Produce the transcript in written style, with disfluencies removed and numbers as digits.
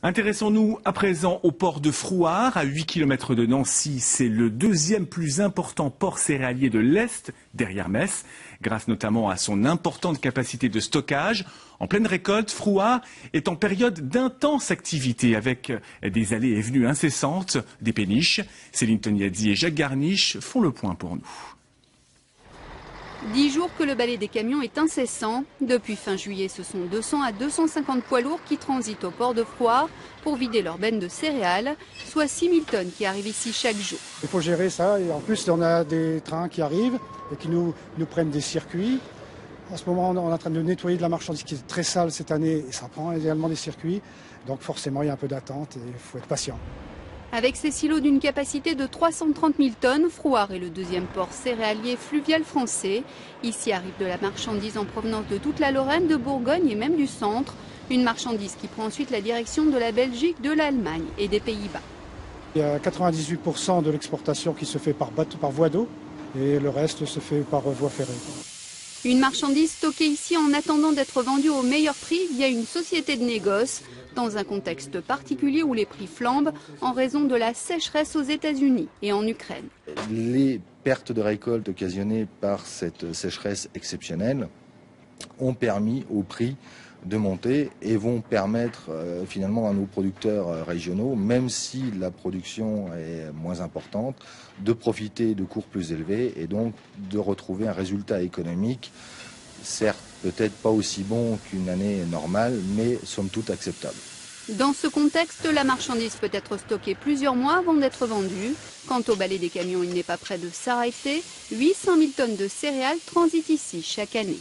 Intéressons-nous à présent au port de Frouard, à 8 km de Nancy. C'est le deuxième plus important port céréalier de l'Est, derrière Metz, grâce notamment à son importante capacité de stockage. En pleine récolte, Frouard est en période d'intense activité, avec des allées et venues incessantes, des péniches. Céline Tognazzi et Jacques Garniche font le point pour nous. 10 jours que le balai des camions est incessant. Depuis fin juillet, ce sont 200 à 250 poids lourds qui transitent au port de Frouard pour vider leurs bennes de céréales, soit 6000 tonnes qui arrivent ici chaque jour. Il faut gérer ça et en plus on a des trains qui arrivent et qui nous prennent des circuits. En ce moment on est en train de nettoyer de la marchandise qui est très sale cette année et ça prend également des circuits. Donc forcément il y a un peu d'attente et il faut être patient. Avec ses silos d'une capacité de 330 000 tonnes, Frouard est le deuxième port céréalier fluvial français. Ici arrive de la marchandise en provenance de toute la Lorraine, de Bourgogne et même du centre. Une marchandise qui prend ensuite la direction de la Belgique, de l'Allemagne et des Pays-Bas. Il y a 98% de l'exportation qui se fait par voie d'eau et le reste se fait par voie ferrée. Une marchandise stockée ici en attendant d'être vendue au meilleur prix via une société de négoce, dans un contexte particulier où les prix flambent en raison de la sécheresse aux États-Unis et en Ukraine. Les pertes de récolte occasionnées par cette sécheresse exceptionnelle ont permis au prix de monter et vont permettre finalement à nos producteurs régionaux, même si la production est moins importante, de profiter de cours plus élevés et donc de retrouver un résultat économique, certes peut-être pas aussi bon qu'une année normale, mais somme toute acceptable. Dans ce contexte, la marchandise peut être stockée plusieurs mois avant d'être vendue. Quant au balai des camions, il n'est pas près de s'arrêter. 800 000 tonnes de céréales transitent ici chaque année.